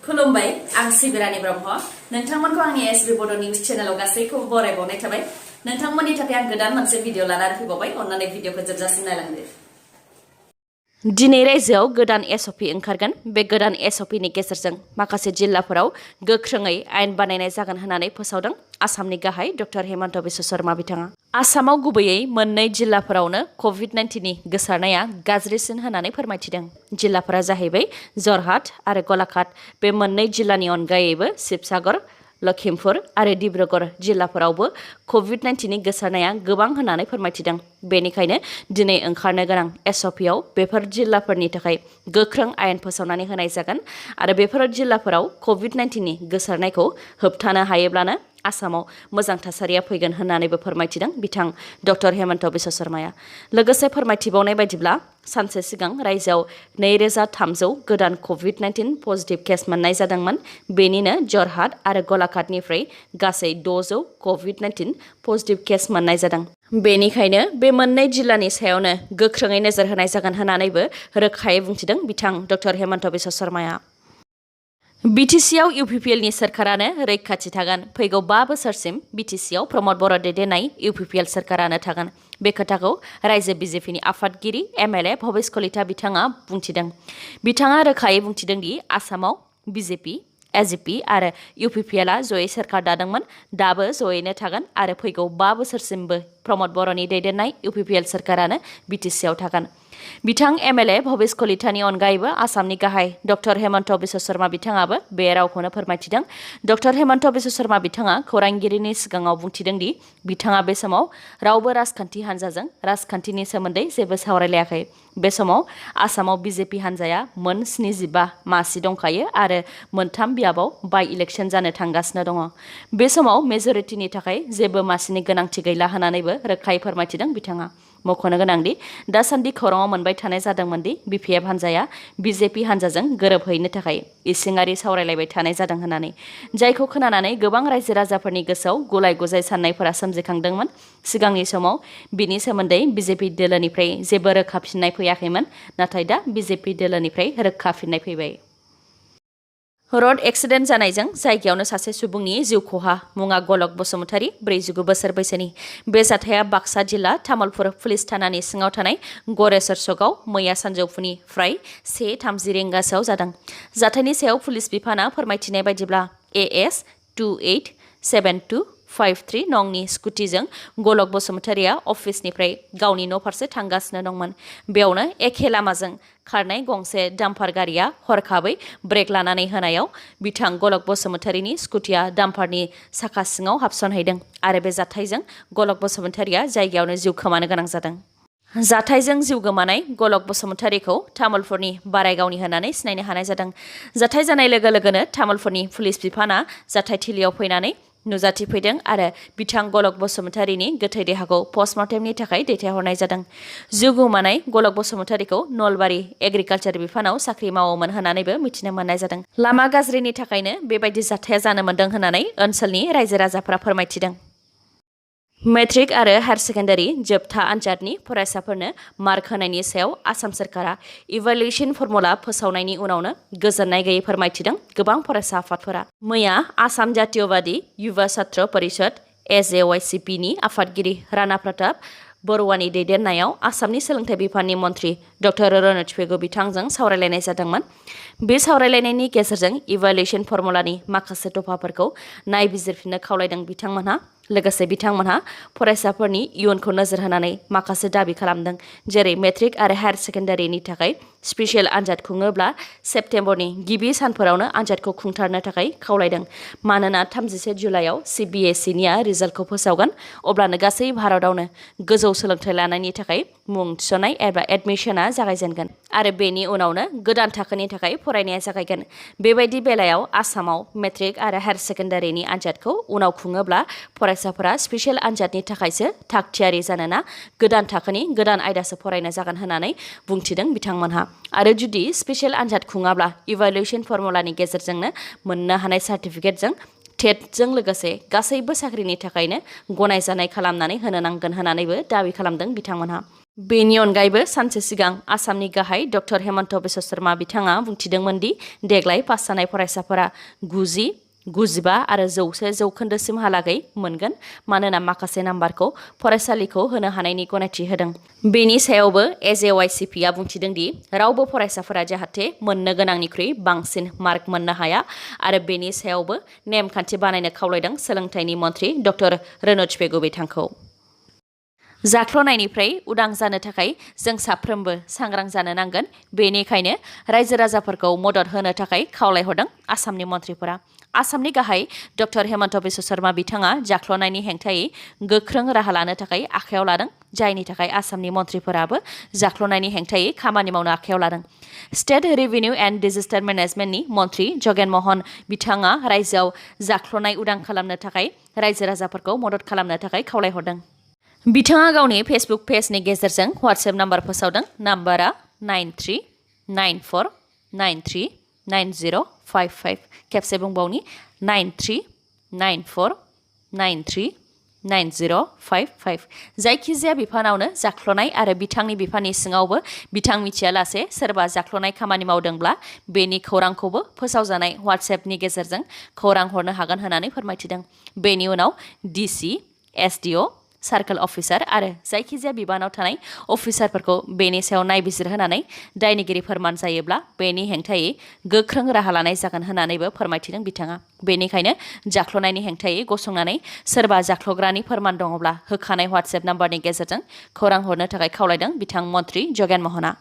खुलुमबाय आं सिबिरानि ब्रह्म नोंथांमोनखौ आंनि sbbodonews चेनेलाव गासैखौबो बरायबावनाय थाबाय नोंथांमोननि थाखाय आं गोदान मोनसे भिडिअ लानानै फैबावबाय अन्नानै भिडिअखौ जोबजासिम नायलांदो दिनै रायजोआव गोदान SOP ओंखारगोन बे गोदान SOP नि गेजेरजों माखासे जिल्लाफोराव गोख्रोङै आयेन बानायनाय जागोन होननानै फोसावदों आसामनि गाहाय डक्टर हेमन्त बिश्व शर्मा बिथाङा आसामाव गुबैयै मोननै जिल्लाफोरावनो COVID-19 नि गोसारनाया गाज्रिसिन होननानै फोरमायथिदों जिल्लाफोरा जाहैबाय जरहाट आरो गलाघाट बे मोननै जिल्लानि अनगायैबो शिबसागर लखिमपुर आरो डिब्रुगड़ जिल्लाफोरावबो COVID-19 नि गोसारनाया गोबां होननानै फोरमायथिदों बेनिखायनो दिनै ओंखारनो गोनां SOP आव बेफोर जिल्लाफोरनि थाखाय गोख्रों आयेन फोसावनानै होनाय जागोन आरो बेफोर जिल्लाफोराव COVID-19 नि गोसारनायखौ होबथानो हायोब्लानो आसामाव मोजां थासारिया फैगोन होननानैबो फोरमायथिदों बिथां डक्टर हेमन्त बिश्व शर्माया लोगोसे फोरमायथिबावनाय बायदिब्ला सानसे सिगां रायजोआव 2300 गोदान COVID-19 पजिटिभ केस मोननाय जादोंमोन बेनिनो जरहाट आरो गलाघाटनिफ्राय गासै 600 COVID-19 पजिटिभ केस मोननाय जादों बेनिखायनो बे मोननै जिल्लानि सायावनो गोख्रोङै नोजोर होनाय जागोन होननानैबो रोखायै बुंथिदों बिथां डक्टर हेमन्त बिश्व शर्माया BTC आव UPPL नि सोरखारानो रैखाथि थागोन फैगौ 5 बोसोरसिम BTC आव प्रमद बर' दैदेननाय UPPL सोरखारानो थागोन बे खोथाखौ रायजो BJP नि आफादगिरि MLA भबेश कलिता बिथाङा बुंथिदों बिथाङा रोखायै बुंथिदों दि आसामाव BJP AGP आरो UPPL आ जयै सोरखार दादोंमोन दाबो जयैनो थागोन आरो फैगौ 5 बोसोरसिमबो प्रमद बर'नि दैदेननाय UPPL सोरखारानो BTC आव थागोन बिथां MLA भबेश कलितानि अनगायैबो आसामनि गाहाय डक्टर हेमन्त बिश्व शर्मा बिथाङाबो बे रावखौनो फोरमायथिदों डक्टर हेमन्त बिश्व शर्मा बिथाङा खौरांगिरिनि सिगाङाव बुंथिदों दि बिथाङा बे समाव रावबो राजखान्थि हान्जाजों राजखान्थिनि सोमोन्दै जेबो सावरायलायाखै बे समाव आसामाव BJP हान्जाया मोन 75 मासि दंखायो आरो मोनथाम बियाबाव बाइ इलेक्शन जानो थांगासिनो दङ बे समाव मेजरिटिनि थाखाय जेबो मासिनि गोनांथि गैला होननानैबो रोखायै फोरमायथिदों बिथाङा मख'नो गोनांदि दासान्दि खौराङाव मोनबाय थानाय जादोंमोन दि BPF हान्जाया BJP हान्जाजों गोरोबहैनो थाखाय इसिङारि सावरायलायबाय थानाय जादों होननानै जायखौ खोनानानै गोबां रायजो राजाफोरनि गोसोआव गुलाय गुजाय साननायफोरा सोमजिखांदोंमोन सिगांनि समाव बिनि सोमोन्दै BJP दोलोनिफ्राय जेबो रोखा फिननाय फैयाखैमोन नाथाय दा BJP दोलोनिफ्राय रोखा फिननाय फैबाय रड एक्सिडेन्ट जानायजों जायगायावनो सासे सुबुंनि जिउ खहा मुङा गलक बसुमतारी 49 बोसोर बैसोनि बे जाथाया बाक्सा जिल्ला तामुलपुर पुलिस थानानि सिङाव थानाय गरेश्वर सकआव मैया सानजौफुनि फ्राय 1:30 रिंगासोआव जादों जाथायनि सायाव पुलिस बिफाना फोरमायथिनाय बायदिब्ला AS 287253 नंनि स्कुटिजों गलक बसुमतारीया अफिसनिफ्राय गावनि न' फारसे थांगासिनो दंमोन बेयावनो एखे लामाजों खारनाय गंसे डाम्पार गारिया हरखाबै ब्रेक लानानै होनायाव बिथां गलक बसुमतारीनि स्कुटिया डाम्पारनि साखा सिङाव हाबसनहैदों आरो बे जाथायजों गलक बसुमतारीया जायगायावनो जिउ खोमानो गोनां जादों जाथायजों जिउ गोमानाय गलक बसुमतारीखौ तामुलपुरनि बारायगावनि होननानै सिनायनो हानाय जादों जाथाय जानाय लोगो लोगोनो तामुलपुरनि पुलिस बिफाना जाथायथिलियाव फैनानै नुजाथिफैदों आरो बिथां गलक बसुमतारीनि गोथै देहाखौ पस्टमर्टेमनि थाखाय दैथायहरनाय जादों जिउ गोमानाय गलक बसुमतारीखौ नलबारि एग्रिकालचार बिफानाव साख्रि मावोमोन होननानैबो मिथिनो मोननाय जादों लामा गाज्रिनि थाखायनो बेबायदि जाथाया जानो मोन्दों होननानै ओनसोलनि रायजो राजाफोरा फोरमायथिदों मेट्रिक आरो हायार सेकेन्डारि जोबथा आनजादनि फरायसाफोरनो मार्क होनायनि सायाव आसाम सोरखारा इभालुएसन फर्मुला फोसावनायनि उनावनो गोजोननाय गैयै फोरमायथिदों गोबां फरायसा आफादफोरा मैया आसाम जातीयवादी युवा छात्र परिषद AJYCP नि आफादगिरि राणा प्रताप बरुवानि दैदेननायाव आसामनि सोलोंथाइ बिफाननि मन्थ्रि डक्टर रनज पेगु बिथांजों सावरायलायनाय जादोंमोन बे सावरायलायनायनि गेजेरजों इभालुएसन फर्मुलानि माखासे दफाफोरखौ नायबिजिरफिननो खावलायदों बिथांमोनहा लोगोसे बिथांमोनहा फरायसाफोरनि इयुनखौ नोजोर होनानै माखासे दाबि खालामदों जेरै मेट्रिक आरो हायार सेकेन्डारिनि थाखाय स्पेसियेल आनजाद खुङोब्ला सेप्तेम्बरनि गिबि सानफोरावनो आनजादखौ खुंथारनो थाखाय खावलायदों मानोना 31 जुलाइआव CBSE निया रिजाल्टखौ फोसावगोन अब्लानो गासै भारतआवनो गोजौ सोलोंथाइ लानायनि थाखाय मुं थिसननाय एबा एडमिशना जागायजेनगोन आरो बेनि उनावनो गोदान थाखोनि थाखाय फरायनाया जागायगोन बेबायदि बेलायाव आसामाव मेट्रिक आरो हायार सेकेन्डारिनि आनजादखौ उनाव खुङोब्ला फरायसाफोरा स्पेसियेल आनजादनि थाखायसो थागथियारि जानोना गोदान थाखोनि गोदान आयदासो फरायनो जागोन होननानै बुंथिदों बिथांमोनहा आरो जुदि स्पेसियेल आनजाद खुङाब्ला इभालुएसन फर्मुलानि गेजेरजोंनो मोननो हानाय सार्टिफिकेटजों टेटजों लोगोसे गासैबो साख्रिनि थाखायनो गनायजानाय खालामनानै होनो नांगोन होननानैबो दाबि खालामदों बिथांमोनहा बेनि अनगायैबो सानसे सिगां आसामनि गाहाय डक्टर हेमन्त बिश्व शर्मा बिथाङा बुंथिदोंमोन दि देग्लाय पास जानाय फरायसाफोरा 90, 95 आरो 100 जौखोन्दोसिमहालागै मोनगोन मानोना माखासे नाम्बारखौ फरायसालिखौ होनो हानायनि गनायथि होदों। बेनि सायावबो एजेवाइसिपिआ बुंथिदों दि रावबो फरायसाफोरा जाहाथे मोननो गोनांनिख्रुइ बांसिन मार्क मोननो हाया आरो बेनि सायावबो नेमखान्थि बानायनो खावलायदों सोलोंथाइनि मन्थ्रि डक्टर रोनोज पेगु बिथांखौ। जाख्ल'नायनिफ्राय उदां जानो थाखाय जों साफ्रोमबो सांग्रां जानो नांगोन। बेनिखायनो रायजो राजाफोरखौ मदद होनो थाखाय खावलायहरदों आसामनि मन्थ्रिफोरा। आसामनि गाहाय डक्टर हेमन्त बिश्व शर्मा बिथाङा जाख्ल'नायनि हेंथायै गोख्रों राहा लानो थाखाय आखायाव लादों, जायनि थाखाय आसामनि मन्थ्रिफोराबो जाख्ल'नायनि हेंथायै खामानि मावनो आखायाव लादों। स्टेट रेभिनिउ एन्ड डिजास्टार मेनेजमेन्टनि मन्थ्रि जगेन महन बिथाङा रायजोआव जाख्ल'नाय उदां खालामनो थाखाय रायजो राजाफोरखौ मदद खालामनो थाखाय खावलायहरदों। बिथाङा गावनि फेसबुक पेजनि गेजेरजों WhatsApp नाम्बार फोसावदों। नाम्बारा 9394939055। खेबसे बुंबावनि 9394939055। जायखिजाया बिफानावनो जाख्ल'नाय आरो बिथांनि बिफाननि सिङावबो बिथां मिथियालासे सोरबा जाख्ल'नाय खामानि मावदोंब्ला बेनि खौरांखौबो फोसावजानाय WhatsAppनि गेजेरजों खौरां हरनो हागोन होननानै फोरमायथिदों। बेनि उनाव DC, SDO, सार्कल अफिसार आरो जायखिजाया बिबानाव थानाय अफिसारफोरखौ बेनि सायाव नायबिजिर होनानै दायनिगिरि फोरमान जायोब्ला बेनि हेंथायै गोख्रों राहा लानाय जागोन होननानैबो फोरमायथिदों बिथाङा। बेनिखायनो जाख्ल'नायनि हेंथायै गसंनानै सोरबा जाख्ल'ग्रानि फोरमान दङब्ला होखानाय WhatsApp नाम्बारनि गेजेरजों खौरां हरनो थाखाय खावलायदों बिथां मन्थ्रि जगेन महना।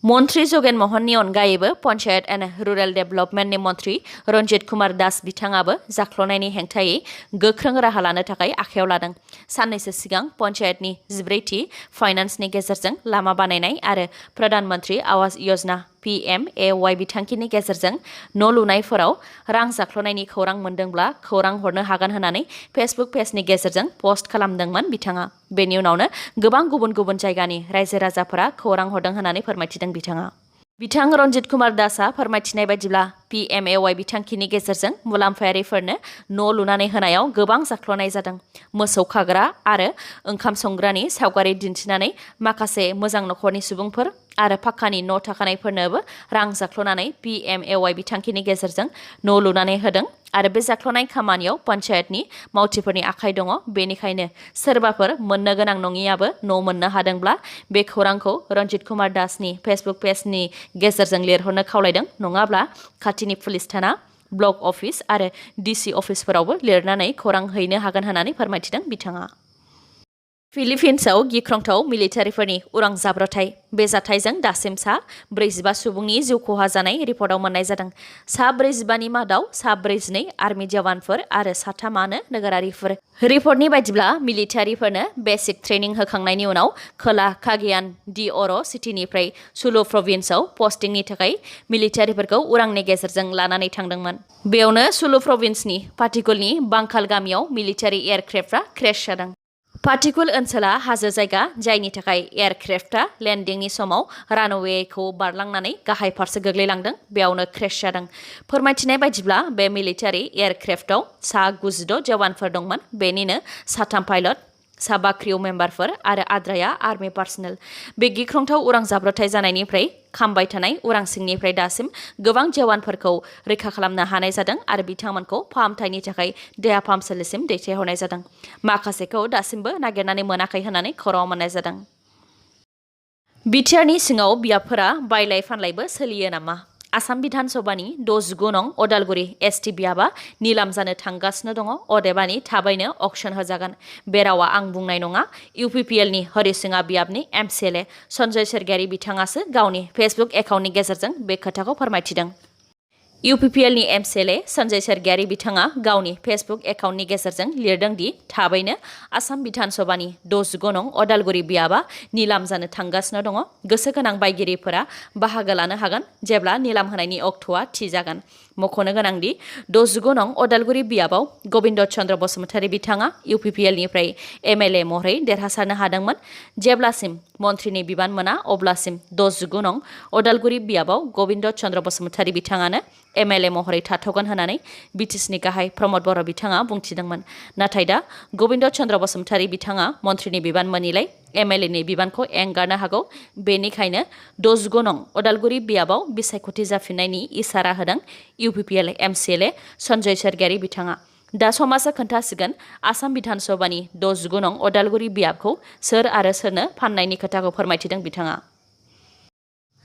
मन्थ्रि जगेन महननि अनगायैबो पन्चायत एन्ड रुरेल डेभेलपमेन्टनि मन्थ्रि रन्जित कुमार दास बिथाङाबो जाख्ल'नायनि हेंथायै गोख्रों राहा लानो थाखाय आखायाव लादों। साननैसो सिगां पन्चायतनि 14थि फाइनान्सनि गेजेरजों लामा बानायनाय आरो प्रधान मन्त्रि आवास योजना PMAY बिथांखिनि गेजेरजों न' लुनायफोराव रां जाख्ल'नायनि खौरां मोनदोंब्ला खौरां हरनो हागोन होननानै फेसबुक पेजनि गेजेरजों पस्ट खालामदोंमोन बिथाङा। बेनि उनावनो गोबां गुबुन गुबुन जायगानि रायजो राजाफोरा खौरां हरदों होननानै फोरमायथिदों बिथाङा। बिथां रन्जित कुमार दासआ फोरमायथिनाय बायदिब्ला PMAY बिथांखिनि गेजेरजों मुलाम्फायारिफोरनो न' लुनानै होनायाव गोबां जाख्ल'नाय जादों। मोसौ खाग्रा आरो ओंखाम संग्रानि सावगारि दिन्थिनानै माखासे मोजां नखरनि सुबुंफोर आरो पाक्कानि न' थाखानायफोरनोबो रां जाख्ल'नानै PMAY बिथांखिनि गेजेरजों न' लुनानै होदों आरो बे जाख्ल'नाय खामानियाव पन्चायतनि मावथिफोरनि आखाइ दङ। बेनिखायनो सोरबाफोर मोननो गोनां नङियाबो न' मोननो हादोंब्ला बे खौरांखौ रन्जित कुमार दासनि फेसबुक पेजनि गेजेरजों लिरहरनो खावलायदों। नङाब्ला खाथिनि पुलिस थाना, ब्लक अफिस आरो DC अफिसफोरावबो लिरनानै खौरां हैनो हागोन होननानै फोरमायथिदों बिथाङा। फिलिपिन्सआव गिख्रंथाव मिलिटारिफोरनि उरां जाब्रबथाय। बे जाथायजों दासिम सा 45 सुबुंनि जिउ खहा जानाय रिपर्टआव मोननाय जादों। सा 45नि मादाव सा 42 आर्मि जवानफोर आरो सा 3 नोगोरारिफोर। रिपर्टनि बायदिब्ला मिलिटारिफोरनो बेसिक ट्रेनिं होखांनायनि उनाव खोला कागियान डि अर' सिटिनिफ्राय सुलु प्रभिन्सआव पस्टिंनि थाखाय मिलिटारिफोरखौ उरांनि गेजेरजों लानानै थांदोंमोन। बेयावनो सुलु प्रभिन्सनि पाटिकुलनि बांखाल गामियाव मिलिटारि एयारक्राफ्टआ क्रेश जादों। पाटिकुल ओनसोला हाजो जायगा, जायनि थाखाय एयारक्राफ्टआ लेन्डिंनि समाव रानवेखौ बारलांनानै गाहाय फारसे गोग्लैलांदों। बेयावनो क्रेश जादों। फोरमायथिनाय बायदिब्ला बे मिलिटारि एयारक्राफ्टआव सा 96 जवानफोर दंमोन। बेनिनो सा 3 पाइलट, सा 5 क्रिउ मेम्बारफोर आरो आद्राया आर्मि पार्सनेल। बे गिख्रंथाव उरां जाब्रबथाय जानायनिफ्राय खामबाय थानाय उरां सिंनिफ्राय दासिम गोबां जवानफोरखौ रैखा खालामनो हानाय जादों आरो बिथांमोनखौ फाहामथायनि थाखाय देहा फाहामसालिसिम दैथायहरनाय जादों। माखासेखौ दासिमबो नागिरनानै मोनाखै होननानै खौराङाव मोननाय जादों। बिटिआरनि सिङाव बियाबफोरा बायलाय फानलायबो सोलियो नामा? आसाम बिधान सभानि 69 नं अदालगुरि ST बियाबा निलाम जानो थांगासिनो दङ। अदेबानि थाबैनो अक्सन होजागोन। बे रावा आं बुंनाय नङा। UPPLनि हरिसिङा बियाबनि MCLA सन्जय सरगियारि बिथाङासो गावनि फेसबुक एकाउन्टनि गेजेरजों बे खोथाखौ फोरमायथिदों। UPPLनि MCLA सन्जय सरगियारि बिथाङा गावनि फेसबुक एकाउन्टनि गेजेरजों लिरदों दि थाबैनो आसाम बिधान सभानि 69 नं अदालगुरि बियाबा निलाम जानो थांगासिनो दङ। गोसो गोनां बायगिरिफोरा बाहागो लानो हागोन जेब्ला निलाम होनायनि अक्ट'आ थि जागोन। मख'नो गोनांदि 69 नं अदालगुरि बियाबाव गबिन्द चन्द्र बसुमतारी बिथाङा UPPLनिफ्राय MLA महरै देरहासारनो हादोंमोन। जेब्लासिम मन्थ्रिनि बिबान मोना अब्लासिम 19 नं अदालगुरि बियाबाव गबिन्द चन्द्र बसुमतारी बिथाङानो MLA महरै थाथ'गोन होननानै बिटिसिनि गाहाय प्रमद बर' बिथाङा बुंथिदोंमोन। नाथाय दा गबिन्द चन्द्र बसुमतारी बिथाङा मन्थ्रिनि बिबान मोनिलाय MLAनि बिबानखौ एंगारनो हागौ। बेनिखायनो 19 नं अदालगुरि बियाबाव बिसायख'थि जाफिननायनि इसारा होदों UPPL MCLA सन्जय सरगियारि बिथाङा। दा समाजा खोन्थासिगोन आसाम बिधान सभानि 19 नं अदालगुरि बियाबखौ सोर आरो सोरनो फाननायनि खोथाखौ फोरमायथिदों बिथाङा।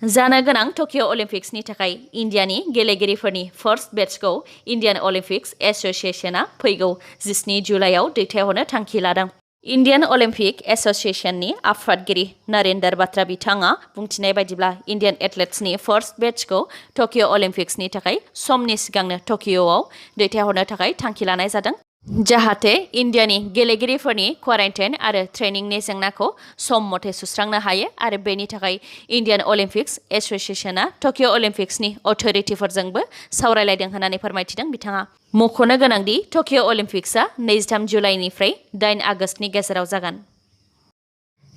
जानो गोनां टकिअ अलिम्पिक्सनि थाखाय इन्डियानि गेलेगिरिफोरनि फार्स्ट बेट्चखौ इन्डियान अलिम्पिक्स एस'सिएशना फैगौ 17 जुलाइआव दैथायहरनो थांखि लादों। इन्डियान अलिम्पिक एस'सिएशननि आफादगिरि नरेन्द्र बात्रा बिथाङा बुंथिनाय बायदिब्ला इन्डियान एथलेट्सनि फार्स्ट बेट्चखौ टकिअ अलिम्पिक्सनि थाखाय समनि सिगांनो टकिअआव दैथायहरनो थाखाय थांखि लानाय जादों। जाहाथे इन्डियानि गेलेगिरिफोरनि क्वारेन्टाइन आरो ट्रेनिंनि जेंनाखौ सम मथे सुस्रांनो हायो आरो बेनि थाखाय इन्डियान अलिम्पिक्स एस'सिएशना टकिअ अलिम्पिक्सनि अथ'रिटिफोरजोंबो सावरायलायदों होननानै फोरमायथिदों बिथाङा। मख'नो गोनांदि टकिअ अलिम्पिक्सआ 23 जुलाइनिफ्राय 8 आगस्तनि गेजेराव जागोन।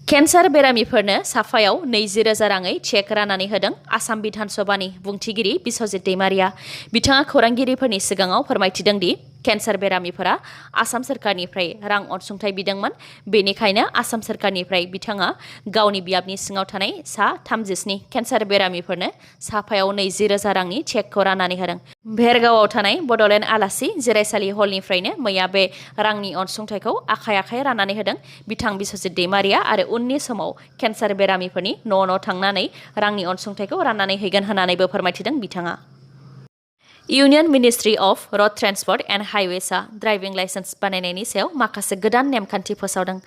केन्सार बेरामिफोरनो साफायाव 20,000 राङै चेक राननानै होदों आसाम बिधान सभानि बुंथिगिरि बिस्वजित दैमारिया। बिथाङा खौरांगिरिफोरनि सिगाङाव फोरमायथिदों दि केन्सार बेरामिफोरा आसाम सोरखारनिफ्राय रां अनसुंथाइ बिदोंमोन। बेनिखायनो आसाम सोरखारनिफ्राय बिथाङा गावनि बियाबनि सिङाव थानाय सा 37 केन्सार बेरामिफोरनो साफायाव 20,000 रांनि चेकखौ राननानै होदों। भेरगावआव थानाय बड'लेण्ड आलासि जिरायसालि हलनिफ्रायनो मैया बे रांनि अनसुंथाइखौ आखाइ आखाइ राननानै होदों बिथां बिस्वजित दैमारिया आरो उननि समाव केन्सार बेरामिफोरनि न' थांनानै रांनि अनसुंथाइखौ राननानै हैगोन होननानैबो फोरमायथिदों बिथाङा। Union ministry of road transport and हाइवेसआ ड्राइभिं लाइसेन्स बानायनायनि सायाव माखासे गोदान नेमखान्थि फोसावदों।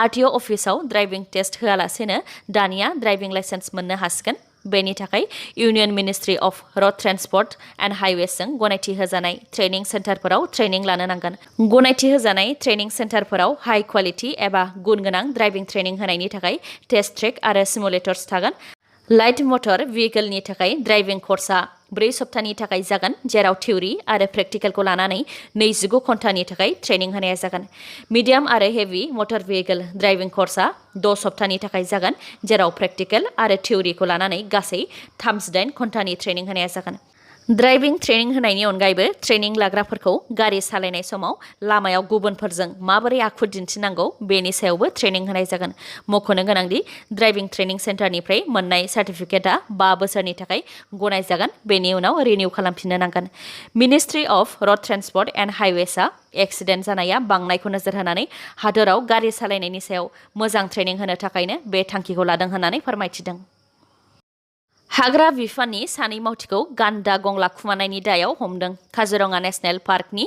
RTO अफिसाव ड्राइभिं टेस्ट होआलासेनो दानिया ड्राइभिं लाइसेन्स मोननो हासिगोन। बेनि थाखाय union ministry of road transport and हाइवेसजों गनायथि होजानाय ट्रेनिं सेन्टारफोराव ट्रेनिं लानो नांगोन। गनायथि होजानाय ट्रेनिं सेन्टारफोराव हाई क्वालिटि एबा गुन गोनां ड्राइभिं ट्रेनिं होनायनि थाखाय टेस्ट ट्रेक आरो सिमुलेटर्स थागोन। लाइट मटर भेहिकलनि थाखाय ड्राइभिं कर्सआ 4 सप्तानि थाखाय जागोन, जेराव थिउरि आरो प्रेक्टिकेलखौ लानानै 29 घन्टानि थाखाय ट्रेनिं होनाया जागोन। मिडियाम आरो हेभि मटर भेहिकल ड्राइभिं कर्सआ 6 सप्तानि थाखाय जागोन, जेराव प्रेक्टिकेल आरो थिउरिखौ लानानै गासै 38 घन्टानि ट्रेनिं होनाया जागोन। ड्राइभिं ट्रेनिं होनायनि अनगायैबो ट्रेनिं लाग्राफोरखौ गारि सालायनाय समाव लामायाव गुबुनफोरजों माबोरै आखु दिन्थिनांगौ बेनि सायावबो ट्रेनिं होनाय जागोन। मख'नो गोनांदि ड्राइभिं ट्रेनिं सेन्टारनिफ्राय मोननाय सार्टिफिकेटआ 5 बोसोरनि थाखाय गनायजागोन, बेनि उनाव रिनिउ खालामफिननो नांगोन। Ministry of road transport and हाइवेसआ एक्सिडेन्ट जानाया बांनायखौ नोजोर होनानै हादोराव गारि सालायनायनि सायाव मोजां ट्रेनिं होनो थाखायनो बे थांखिखौ लादों होननानै फोरमायथिदों। हाग्रा बिफाननि सानै मावथिखौ गान्दा गं लाखुमानायनि दायाव हमदों। काजिरङा नेशनेल पार्कनि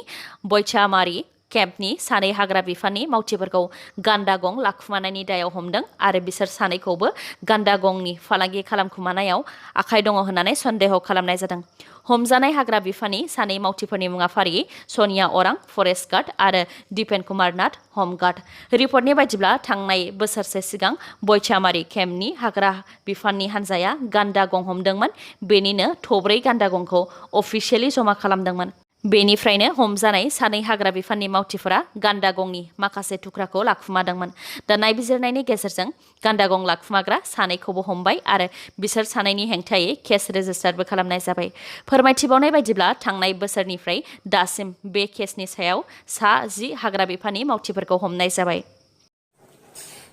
बैचामारी केम्पनि सानै हाग्रा बिफाननि मावथिफोरखौ गान्दा गं लाखुमानायनि दायाव हमदों आरो बिसोर सानैखौबो गान्दा गंनि फालांगि खालामखुमानायाव आखाइ दङ होननानै सन्देह खालामनाय जादों। हमजानाय हाग्रा बिफाननि सानै मावथिफोरनि मुङा फारियै सनिया अरां फरेस्ट गार्ड आरो दिपेन कुमार नाथ हम गार्ड। रिपर्टनि बायदिब्ला थांनाय बोसोरसे सिगां बैचामारी केम्पनि हाग्रा बिफाननि हान्जाया गान्दा गं हमदोंमोन। बेनिनो थब्रै गान्दा गंखौ अफिसियेलि जमा खालामदोंमोन। बेनिफ्रायनो हमजानाय सानै हाग्रा बिफाननि मावथिफोरा गान्दा गंनि माखासे थुख्राखौ लाखुमादोंमोन। दा नायबिजिरनायनि गेजेरजों गान्दा गं लाखुमाग्रा सानैखौबो हमबाय आरो बिसोर सानैनि हेंथायै केस रेजिस्टारबो खालामनाय जाबाय। फोरमायथिबावनाय बायदिब्ला थांनाय बोसोरनिफ्राय दासिम बे केसनि सायाव 10 हाग्रा बिफाननि मावथिफोरखौ हमनाय जाबाय।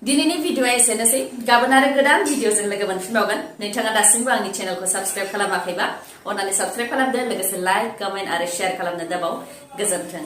दिनैनि भिडिअआ एसेनोसै। गाबोन आरो गोदान भिडिअजों लोगो मोनफिनबावगोन। नोंथाङा दासिमबो आंनि चेनेलखौ साबस्क्राइब खालामाखैबा अन्नानै साबस्क्राइब खालामदो, लोगोसे लाइक, कमेन्ट आरो शेयार खालामनो दाबाव। गोजोन्थों।